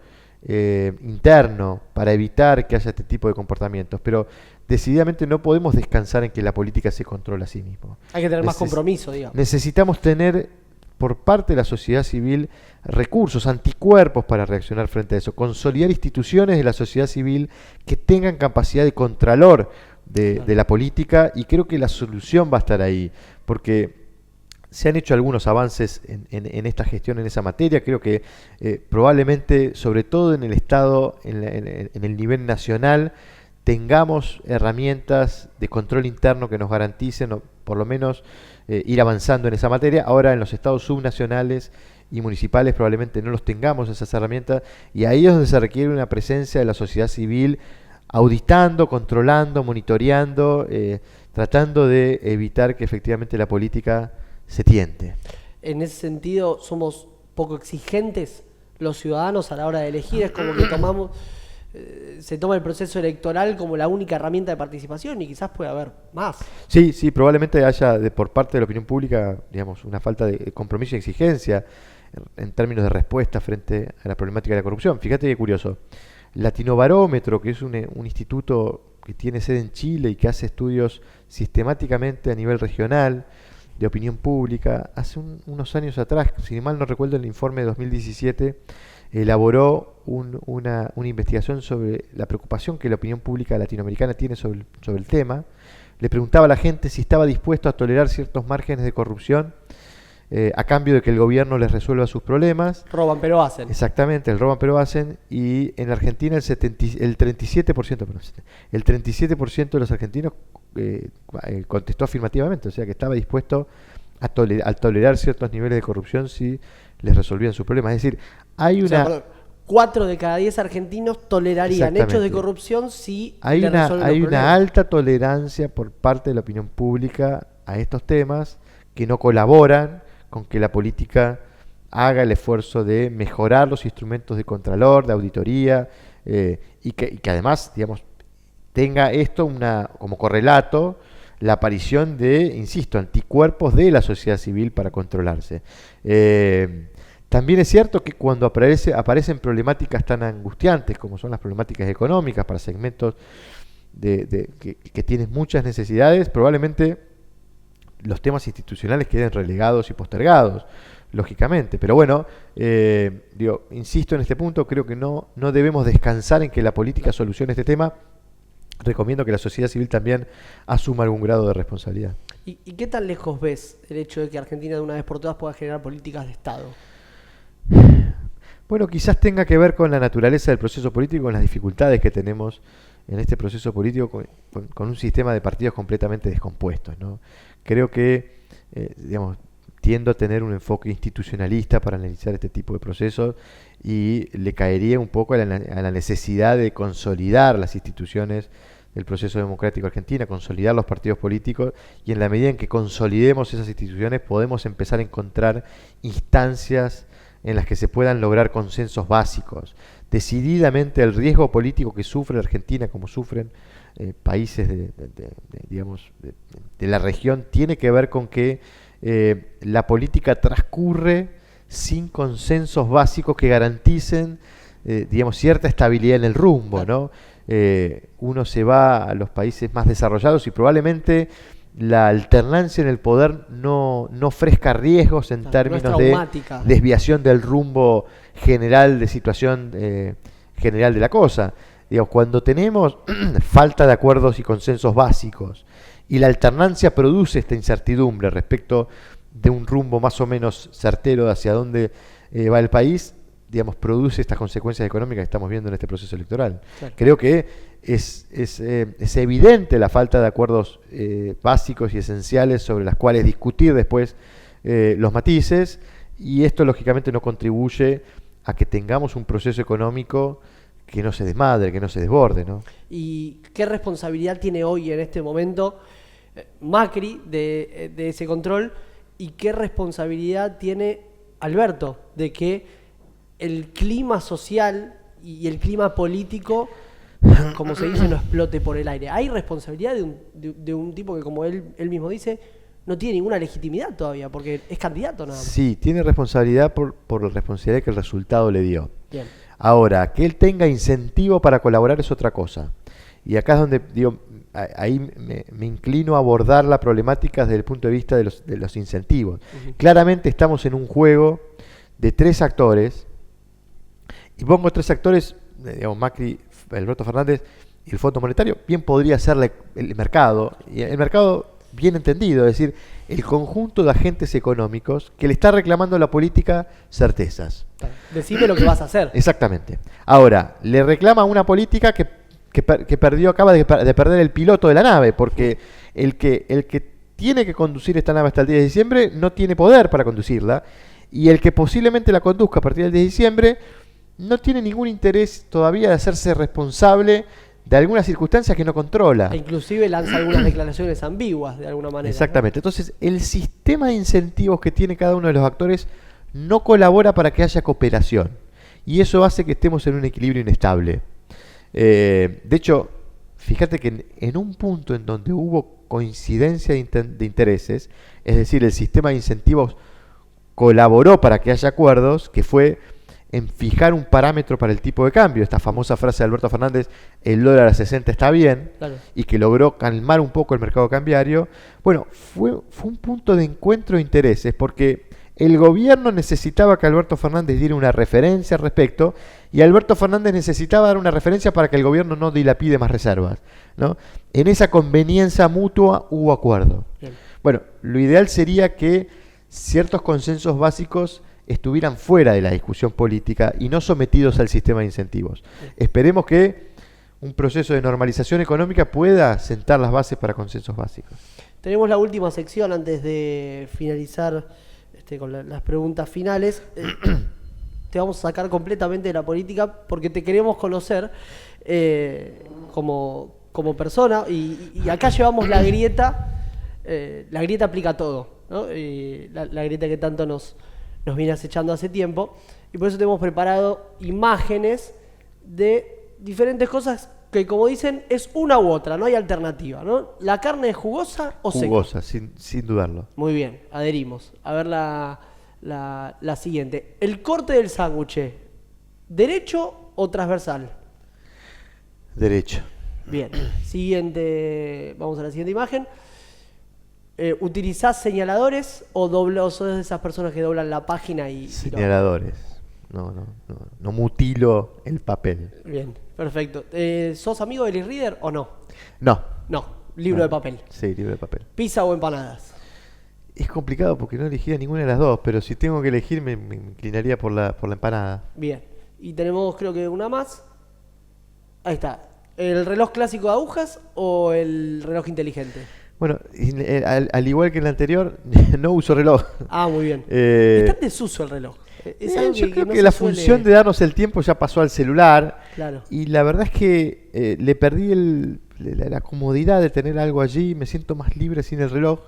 interno para evitar que haya este tipo de comportamientos, pero decididamente no podemos descansar en que la política se controla a sí mismo. Hay que tener más compromiso, digamos. Necesitamos tener por parte de la sociedad civil recursos, anticuerpos para reaccionar frente a eso, consolidar instituciones de la sociedad civil que tengan capacidad de contralor de la política, y creo que la solución va a estar ahí, porque se han hecho algunos avances en esta gestión, en esa materia. Creo que probablemente, sobre todo en el Estado, en el nivel nacional, tengamos herramientas de control interno que nos garanticen, o por lo menos ir avanzando en esa materia. Ahora en los estados subnacionales y municipales probablemente no los tengamos esas herramientas, y ahí es donde se requiere una presencia de la sociedad civil auditando, controlando, monitoreando, tratando de evitar que efectivamente la política se tiente. En ese sentido, somos poco exigentes los ciudadanos a la hora de elegir. Es como que se toma el proceso electoral como la única herramienta de participación, y quizás puede haber más. Sí, probablemente haya por parte de la opinión pública, digamos, una falta de compromiso y exigencia en términos de respuesta frente a la problemática de la corrupción. Fíjate qué curioso. Latinobarómetro, que es un instituto que tiene sede en Chile y que hace estudios sistemáticamente a nivel regional de opinión pública, hace unos años atrás, si mal no recuerdo, el informe de 2017, elaboró una investigación sobre la preocupación que la opinión pública latinoamericana tiene sobre el tema. Le preguntaba a la gente si estaba dispuesto a tolerar ciertos márgenes de corrupción a cambio de que el gobierno les resuelva sus problemas. Roban pero hacen. Exactamente, el roban pero hacen. Y en Argentina el 37% de los argentinos contestó afirmativamente, o sea que estaba dispuesto a tolerar ciertos niveles de corrupción si les resolvían sus problemas. Es decir, hay una... 4 de cada 10 argentinos tolerarían hechos de corrupción si hay una alta tolerancia por parte de la opinión pública a estos temas, que no colaboran con que la política haga el esfuerzo de mejorar los instrumentos de contralor, de auditoría, y que además, digamos, tenga esto como correlato la aparición de, insisto, anticuerpos de la sociedad civil para controlarse. También es cierto que cuando aparecen problemáticas tan angustiantes como son las problemáticas económicas para segmentos que tienen muchas necesidades, probablemente los temas institucionales queden relegados y postergados, lógicamente. Pero bueno, insisto en este punto, creo que no debemos descansar en que la política solucione este tema. Recomiendo que la sociedad civil también asuma algún grado de responsabilidad. ¿Y qué tan lejos ves el hecho de que Argentina de una vez por todas pueda generar políticas de Estado? Bueno, quizás tenga que ver con la naturaleza del proceso político, con las dificultades que tenemos en este proceso político, con un sistema de partidos completamente descompuestos, ¿no? Creo que, tiendo a tener un enfoque institucionalista para analizar este tipo de procesos, y le caería un poco a la necesidad de consolidar las instituciones del proceso democrático argentino, consolidar los partidos políticos, y en la medida en que consolidemos esas instituciones podemos empezar a encontrar instancias en las que se puedan lograr consensos básicos. Decididamente el riesgo político que sufre la Argentina, como sufren países de la región, tiene que ver con que la política transcurre sin consensos básicos que garanticen cierta estabilidad en el rumbo, ¿no? Uno se va a los países más desarrollados y probablemente la alternancia en el poder no ofrezca riesgos en términos de desviación del rumbo general de situación general de la cosa. Cuando tenemos falta de acuerdos y consensos básicos y la alternancia produce esta incertidumbre respecto de un rumbo más o menos certero hacia dónde va el país, produce estas consecuencias económicas que estamos viendo en este proceso electoral. Claro. Creo que es evidente la falta de acuerdos básicos y esenciales sobre las cuales discutir después los matices, y esto lógicamente no contribuye a que tengamos un proceso económico que no se desmadre, que no se desborde, ¿no? ¿Y qué responsabilidad tiene hoy en este momento Macri de ese control? ¿Y qué responsabilidad tiene Alberto de que el clima social y el clima político, como se dice, no explote por el aire. ¿Hay responsabilidad de un tipo que, como él mismo dice, no tiene ninguna legitimidad todavía, porque es candidato nada más? Sí, tiene responsabilidad por la responsabilidad que el resultado le dio. Bien. Ahora, que él tenga incentivo para colaborar es otra cosa. Y acá es donde digo, ahí me inclino a abordar la problemática desde el punto de vista de los incentivos. Claramente estamos en un juego de 3 actores, y pongo 3 actores, digamos, Macri, Alberto Fernández y el Fondo Monetario. Bien podría ser el mercado, y el mercado bien entendido, es decir, el conjunto de agentes económicos que le está reclamando a la política certezas. Decime lo que vas a hacer. Exactamente. Ahora, le reclama una política que perdió, acaba de perder el piloto de la nave, porque el que tiene que conducir esta nave hasta el 10 de diciembre no tiene poder para conducirla, y el que posiblemente la conduzca a partir del 10 de diciembre no tiene ningún interés todavía de hacerse responsable de algunas circunstancias que no controla. E inclusive lanza algunas declaraciones ambiguas de alguna manera. Exactamente. ¿No? Entonces, el sistema de incentivos que tiene cada uno de los actores no colabora para que haya cooperación. Y eso hace que estemos en un equilibrio inestable. De hecho, fíjate que en un punto en donde hubo coincidencia de intereses, es decir, el sistema de incentivos colaboró para que haya acuerdos, que fue en fijar un parámetro para el tipo de cambio, esta famosa frase de Alberto Fernández, el dólar a 60 está bien, claro, y que logró calmar un poco el mercado cambiario. Bueno, fue un punto de encuentro de intereses, porque el gobierno necesitaba que Alberto Fernández diera una referencia al respecto, y Alberto Fernández necesitaba dar una referencia para que el gobierno no dilapide más reservas, ¿no? En esa conveniencia mutua hubo acuerdo. bien. Bueno, lo ideal sería que ciertos consensos básicos estuvieran fuera de la discusión política y no sometidos al sistema de incentivos. Esperemos que un proceso de normalización económica pueda sentar las bases para consensos básicos. Tenemos la última sección antes de finalizar con las preguntas finales. Te vamos a sacar completamente de la política porque te queremos conocer como persona, y acá llevamos la grieta. La grieta aplica todo, ¿no? La grieta que tanto nos viene acechando hace tiempo, y por eso te hemos preparado imágenes de diferentes cosas que, como dicen, es una u otra, no hay alternativa, ¿no? ¿La carne es jugosa o seca? Jugosa, sin dudarlo. Muy bien, adherimos. A ver la siguiente. El corte del sándwich, ¿derecho o transversal? Derecho. Bien, siguiente, vamos a la siguiente imagen. ¿Utilizás señaladores o sos de esas personas que doblan la página y señaladores? No mutilo el papel. Bien, perfecto. ¿Sos amigo del e-reader o no? No. No, libro de papel. Sí, libro de papel. ¿Pizza o empanadas? Es complicado porque no elegí ninguna de las dos, pero si tengo que elegir me inclinaría por la empanada. Bien, y tenemos creo que una más. Ahí está. ¿El reloj clásico de agujas o el reloj inteligente? Bueno, al igual que en el anterior, no uso reloj. Ah, muy bien. Está en desuso el reloj. Yo creo que la función de darnos el tiempo ya pasó al celular. Claro. Y la verdad es que le perdí la comodidad de tener algo allí. Me siento más libre sin el reloj.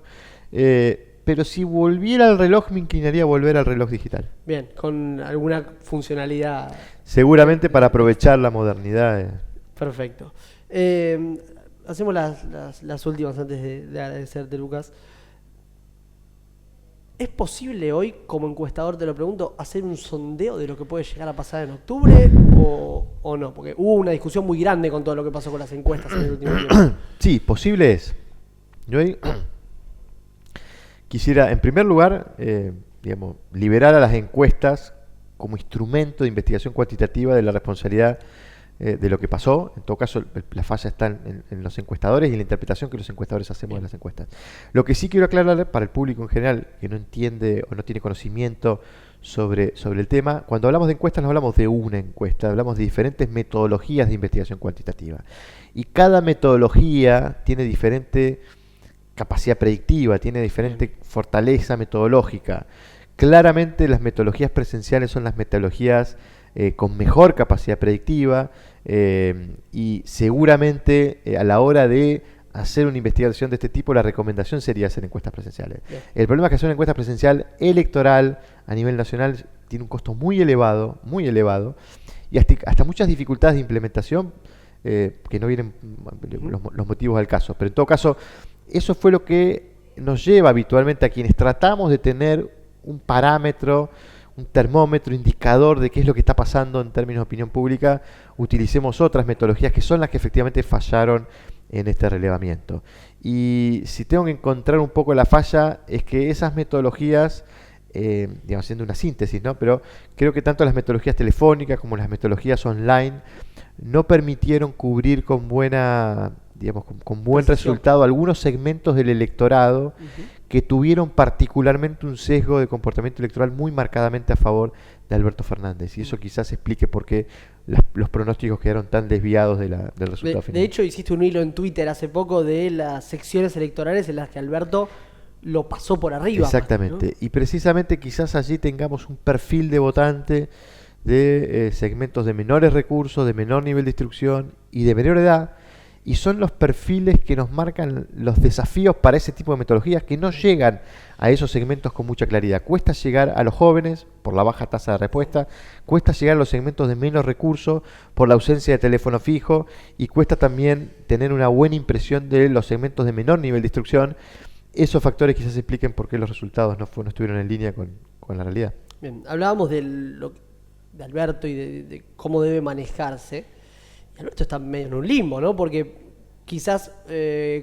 Pero si volviera al reloj, me inclinaría a volver al reloj digital. Bien, con alguna funcionalidad. Seguramente para aprovechar la modernidad. Perfecto. Hacemos las últimas antes de agradecerte, Lucas. ¿Es posible hoy, como encuestador te lo pregunto, hacer un sondeo de lo que puede llegar a pasar en octubre o no? Porque hubo una discusión muy grande con todo lo que pasó con las encuestas en el último tiempo. Sí, posible es. Yo ahí quisiera, en primer lugar, liberar a las encuestas como instrumento de investigación cuantitativa de la responsabilidad de lo que pasó. En todo caso, la falla está en los encuestadores y en la interpretación que los encuestadores hacemos de las encuestas. Lo que sí quiero aclarar para el público en general que no entiende o no tiene conocimiento sobre el tema, cuando hablamos de encuestas no hablamos de una encuesta, hablamos de diferentes metodologías de investigación cuantitativa. Y cada metodología tiene diferente capacidad predictiva, tiene diferente fortaleza metodológica. Claramente las metodologías presenciales son las metodologías con mejor capacidad predictiva, y seguramente a la hora de hacer una investigación de este tipo, la recomendación sería hacer encuestas presenciales. Bien. El problema es que hacer una encuesta presencial electoral a nivel nacional tiene un costo muy elevado, y hasta muchas dificultades de implementación que no vienen los motivos al caso. Pero en todo caso, eso fue lo que nos lleva habitualmente a quienes tratamos de tener un parámetro, un termómetro, indicador de qué es lo que está pasando en términos de opinión pública, utilicemos otras metodologías que son las que efectivamente fallaron en este relevamiento. Y si tengo que encontrar un poco la falla, es que esas metodologías, digamos, haciendo una síntesis, ¿no? Pero creo que tanto las metodologías telefónicas como las metodologías online no permitieron cubrir con buena, digamos, con buen resultado algunos segmentos del electorado que tuvieron particularmente un sesgo de comportamiento electoral muy marcadamente a favor de Alberto Fernández. Y eso quizás explique por qué los pronósticos quedaron tan desviados del resultado final. De hecho, hiciste un hilo en Twitter hace poco de las secciones electorales en las que Alberto lo pasó por arriba. Exactamente. ¿No? Y precisamente quizás allí tengamos un perfil de votante de segmentos de menores recursos, de menor nivel de instrucción y de menor edad, y son los perfiles que nos marcan los desafíos para ese tipo de metodologías que no llegan a esos segmentos con mucha claridad. Cuesta llegar a los jóvenes por la baja tasa de respuesta, cuesta llegar a los segmentos de menos recursos por la ausencia de teléfono fijo, y cuesta también tener una buena impresión de los segmentos de menor nivel de instrucción. Esos factores quizás expliquen por qué los resultados no estuvieron en línea con la realidad. Bien, hablábamos de Alberto y de cómo debe manejarse. Alberto está medio en un limbo, ¿no? Porque quizás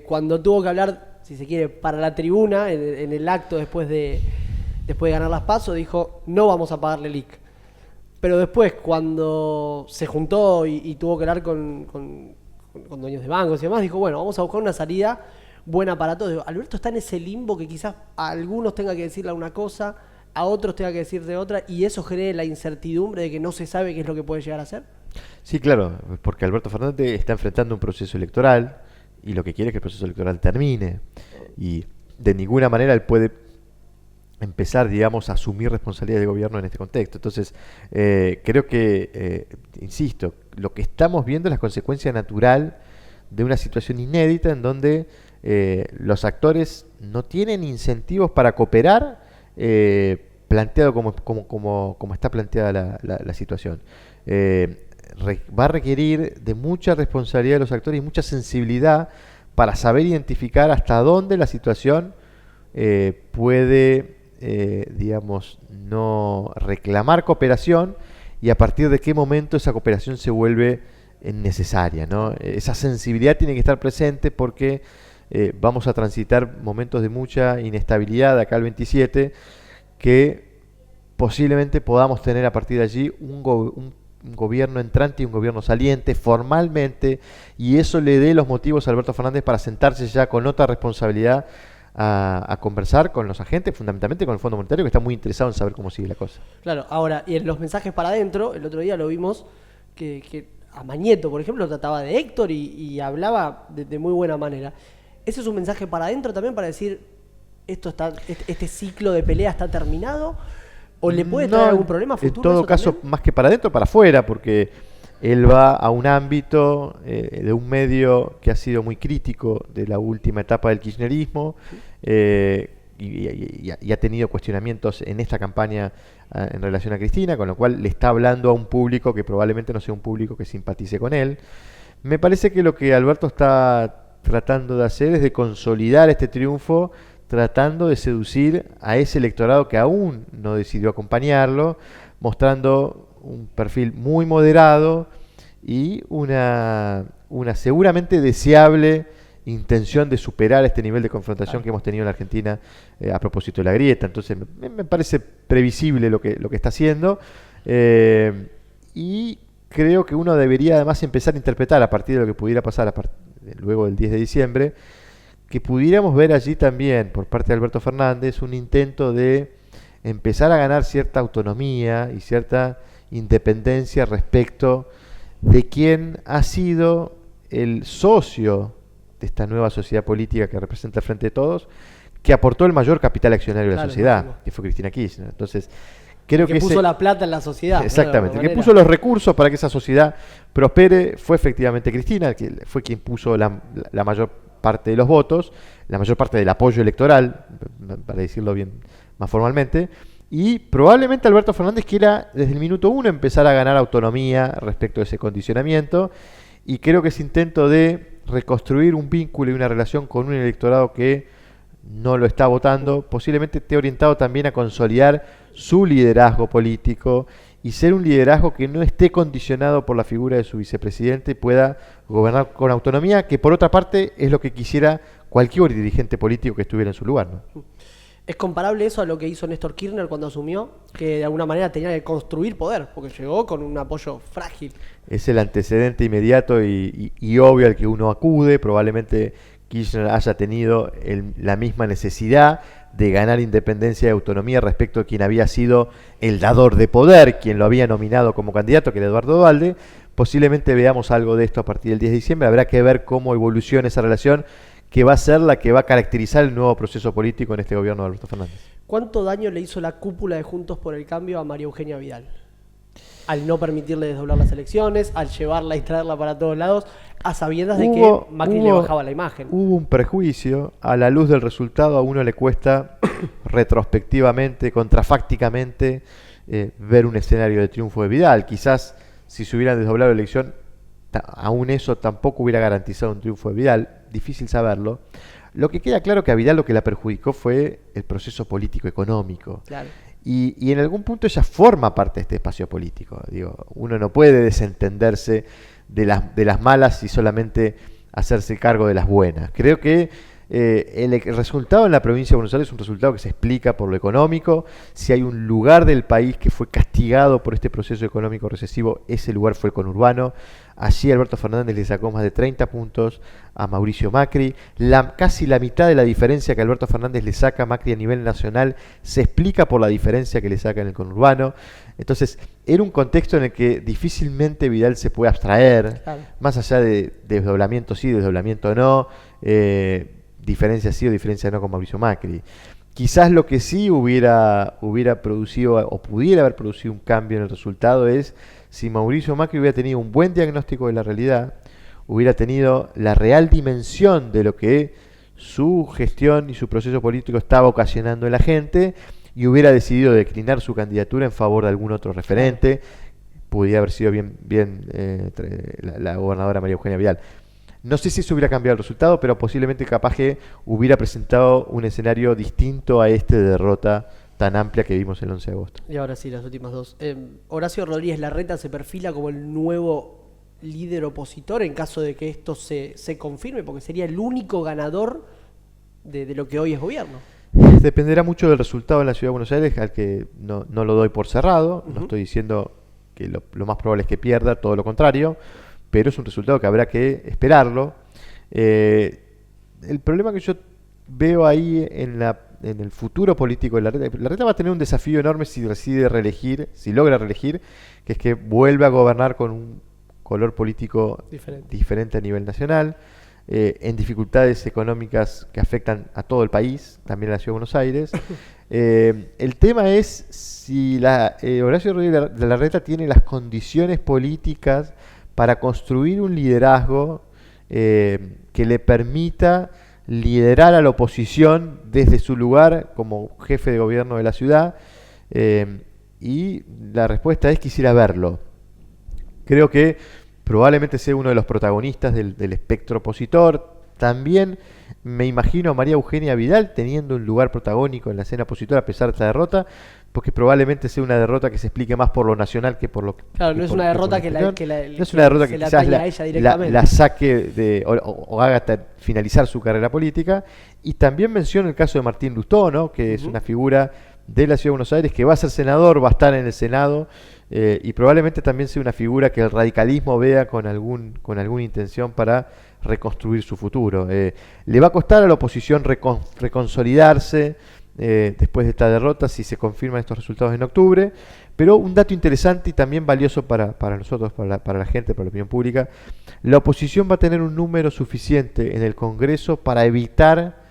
cuando tuvo que hablar, si se quiere, para la tribuna, en el acto después de ganar las PASO, dijo, no vamos a pagarle el IC. Pero después, cuando se juntó y tuvo que hablar con dueños de bancos y demás, dijo, bueno, vamos a buscar una salida buena para todos. Alberto está en ese limbo que quizás a algunos tenga que decirle una cosa, a otros tenga que decir de otra, y eso genere la incertidumbre de que no se sabe qué es lo que puede llegar a ser. Sí, claro, porque Alberto Fernández está enfrentando un proceso electoral y lo que quiere es que el proceso electoral termine, y de ninguna manera él puede empezar, digamos, a asumir responsabilidad de gobierno en este contexto. Entonces, creo que, insisto, lo que estamos viendo es la consecuencia natural de una situación inédita en donde los actores no tienen incentivos para cooperar, planteado como está planteada la situación. Va a requerir de mucha responsabilidad de los actores y mucha sensibilidad para saber identificar hasta dónde la situación puede, digamos, no reclamar cooperación, y a partir de qué momento esa cooperación se vuelve necesaria, ¿no? Esa sensibilidad tiene que estar presente porque vamos a transitar momentos de mucha inestabilidad de acá al 27, que posiblemente podamos tener a partir de allí un gobierno entrante y un gobierno saliente formalmente, y eso le dé los motivos a Alberto Fernández para sentarse ya con otra responsabilidad a conversar con los agentes, fundamentalmente con el Fondo Monetario, que está muy interesado en saber cómo sigue la cosa. Claro, ahora, y en los mensajes para adentro, el otro día lo vimos que a Mañeto, por ejemplo, trataba de Héctor y hablaba de muy buena manera. ¿Ese es un mensaje para adentro también para decir este ciclo de pelea está terminado? ¿O le puede traer algún problema futuro? En todo caso, más que para adentro, para afuera, porque él va a un ámbito de un medio que ha sido muy crítico de la última etapa del kirchnerismo, y ha tenido cuestionamientos en esta campaña en relación a Cristina, con lo cual le está hablando a un público que probablemente no sea un público que simpatice con él. Me parece que lo que Alberto está tratando de hacer es de consolidar este triunfo, tratando de seducir a ese electorado que aún no decidió acompañarlo, mostrando un perfil muy moderado y una seguramente deseable intención de superar este nivel de confrontación que hemos tenido en la Argentina a propósito de la grieta. Entonces me parece previsible lo que está haciendo, y creo que uno debería además empezar a interpretar a partir de lo que pudiera pasar luego del 10 de diciembre, que pudiéramos ver allí también por parte de Alberto Fernández un intento de empezar a ganar cierta autonomía y cierta independencia respecto de quién ha sido el socio de esta nueva sociedad política que representa el Frente de Todos, que aportó el mayor capital accionario de la sociedad, que fue Cristina Kirchner. Entonces, creo que puso la plata en la sociedad. Exactamente, que puso los recursos para que esa sociedad prospere fue efectivamente Cristina, que fue quien puso la mayor parte de los votos, la mayor parte del apoyo electoral, para decirlo bien más formalmente, Y probablemente Alberto Fernández quiera desde el minuto uno empezar a ganar autonomía respecto a ese condicionamiento, y creo que ese intento de reconstruir un vínculo y una relación con un electorado que no lo está votando, posiblemente esté orientado también a consolidar su liderazgo político y ser un liderazgo que no esté condicionado por la figura de su vicepresidente y pueda gobernar con autonomía, que por otra parte es lo que quisiera cualquier dirigente político que estuviera en su lugar, ¿no? ¿Es comparable eso a lo que hizo Néstor Kirchner cuando asumió? Que de alguna manera tenía que construir poder, porque llegó con un apoyo frágil. Es el antecedente inmediato y obvio al que uno acude. Probablemente Kirchner haya tenido la misma necesidad de ganar independencia y autonomía respecto a quien había sido el dador de poder, quien lo había nominado como candidato, que era Eduardo Duhalde. Posiblemente veamos algo de esto a partir del 10 de diciembre. Habrá que ver cómo evoluciona esa relación, que va a ser la que va a caracterizar el nuevo proceso político en este gobierno de Alberto Fernández. ¿Cuánto daño le hizo la cúpula de Juntos por el Cambio a María Eugenia Vidal? Al no permitirle desdoblar las elecciones, al llevarla y traerla para todos lados, a sabiendas de que Macri le bajaba la imagen. Hubo un prejuicio. A la luz del resultado, a uno le cuesta retrospectivamente, contrafácticamente, ver un escenario de triunfo de Vidal. Quizás si se hubieran desdoblado la elección, aún eso tampoco hubiera garantizado un triunfo de Vidal. Difícil saberlo. Lo que queda claro que a Vidal lo que la perjudicó fue el proceso político-económico. Claro. Y en algún punto ella forma parte de este espacio político. Digo, uno no puede desentenderse de las malas y solamente hacerse cargo de las buenas. Creo que el resultado en la provincia de Buenos Aires es un resultado que se explica por lo económico. Si hay un lugar del país que fue castigado por este proceso económico recesivo, ese lugar fue el conurbano. Allí Alberto Fernández le sacó más de 30 puntos a Mauricio Macri. Casi la mitad de la diferencia que Alberto Fernández le saca a Macri a nivel nacional se explica por la diferencia que le saca en el conurbano. Entonces, era un contexto en el que difícilmente Vidal se puede abstraer, claro, más allá de desdoblamiento sí, desdoblamiento no, diferencia sí o diferencia no con Mauricio Macri. Quizás lo que sí hubiera producido o pudiera haber producido un cambio en el resultado es si Mauricio Macri hubiera tenido un buen diagnóstico de la realidad, hubiera tenido la real dimensión de lo que su gestión y su proceso político estaba ocasionando en la gente y hubiera decidido declinar su candidatura en favor de algún otro referente. Pudiera haber sido la gobernadora María Eugenia Vidal. No sé si eso hubiera cambiado el resultado, pero posiblemente capaz que hubiera presentado un escenario distinto a este de derrota tan amplia que vimos el 11 de agosto. Y ahora sí, las últimas dos. Horacio Rodríguez Larreta se perfila como el nuevo líder opositor en caso de que esto se confirme, porque sería el único ganador de lo que hoy es gobierno. Dependerá mucho del resultado en la Ciudad de Buenos Aires, al que no lo doy por cerrado. No estoy diciendo que lo más probable es que pierda, todo lo contrario, pero es un resultado que habrá que esperarlo. El problema que yo veo ahí en el futuro político de Larreta va a tener un desafío enorme si decide reelegir, si logra reelegir, que es que vuelve a gobernar con un color político diferente a nivel nacional, en dificultades económicas que afectan a todo el país, también a la Ciudad de Buenos Aires. El tema es si Horacio Rodríguez de Larreta tiene las condiciones políticas para construir un liderazgo que le permita liderar a la oposición desde su lugar como jefe de gobierno de la ciudad, y la respuesta es quisiera verlo. Creo que probablemente sea uno de los protagonistas del espectro opositor. También me imagino a María Eugenia Vidal teniendo un lugar protagónico en la escena opositora a pesar de esta derrota, porque probablemente sea una derrota que se explique más por lo nacional que por lo que... Claro, no es una derrota que no es una derrota que quizás la saque o haga finalizar su carrera política. Y también menciono el caso de Martín Lustó, ¿no? Que es una figura de la Ciudad de Buenos Aires que va a ser senador, va a estar en el Senado, y probablemente también sea una figura que el radicalismo vea con alguna intención para reconstruir su futuro. Le va a costar a la oposición reconsolidarse después de esta derrota si se confirman estos resultados en octubre, pero un dato interesante y también valioso para nosotros, para la gente, para la opinión pública: la oposición va a tener un número suficiente en el Congreso para evitar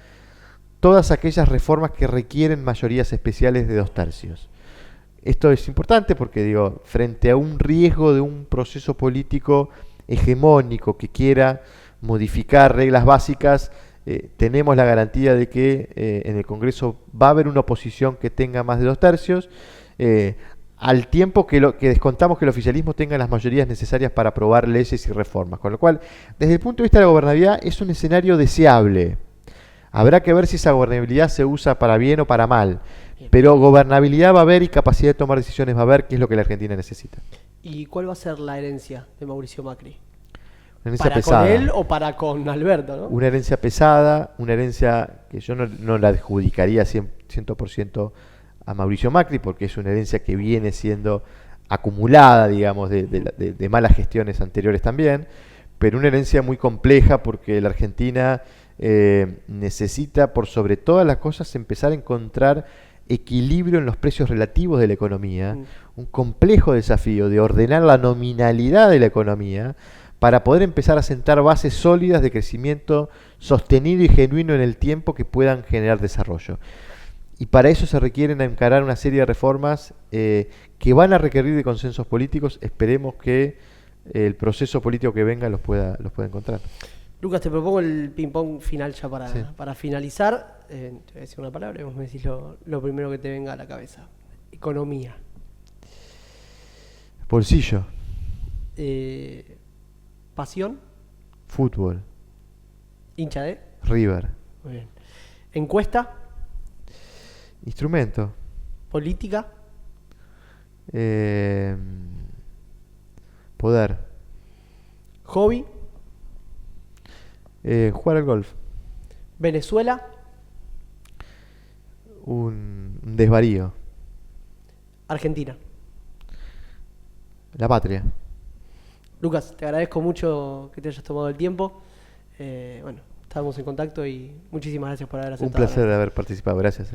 todas aquellas reformas que requieren mayorías especiales de 2/3. Esto es importante porque, frente a un riesgo de un proceso político hegemónico que quiera modificar reglas básicas, tenemos la garantía de que en el Congreso va a haber una oposición que tenga más de 2/3, al tiempo que descontamos que el oficialismo tenga las mayorías necesarias para aprobar leyes y reformas. Con lo cual, desde el punto de vista de la gobernabilidad, es un escenario deseable. Habrá que ver si esa gobernabilidad se usa para bien o para mal. Pero gobernabilidad va a haber y capacidad de tomar decisiones va a haber, que es lo que la Argentina necesita. ¿Y cuál va a ser la herencia de Mauricio Macri? Una herencia ¿Para pesada. con él o para con Alberto, no? Una herencia pesada, una herencia que yo no la adjudicaría 100% a Mauricio Macri, porque es una herencia que viene siendo acumulada, digamos, de malas gestiones anteriores también, pero una herencia muy compleja porque la Argentina necesita, por sobre todas las cosas, empezar a encontrar equilibrio en los precios relativos de la economía, un complejo desafío de ordenar la nominalidad de la economía para poder empezar a sentar bases sólidas de crecimiento sostenido y genuino en el tiempo que puedan generar desarrollo. Y para eso se requieren encarar una serie de reformas que van a requerir de consensos políticos. Esperemos que el proceso político que venga los pueda encontrar. Lucas, te propongo el ping-pong final ya Sí. para finalizar. Te voy a decir una palabra y vos me decís lo primero que te venga a la cabeza. Economía. Bolsillo. Pasión. Fútbol. Hincha de. River. Muy bien. Encuesta. Instrumento. Política. Poder. Hobby. Jugar al golf. Venezuela. Un desvarío. Argentina. La patria. Lucas, te agradezco mucho que te hayas tomado el tiempo. Bueno, estamos en contacto y muchísimas gracias por haber aceptado. Un placer de haber participado. Gracias.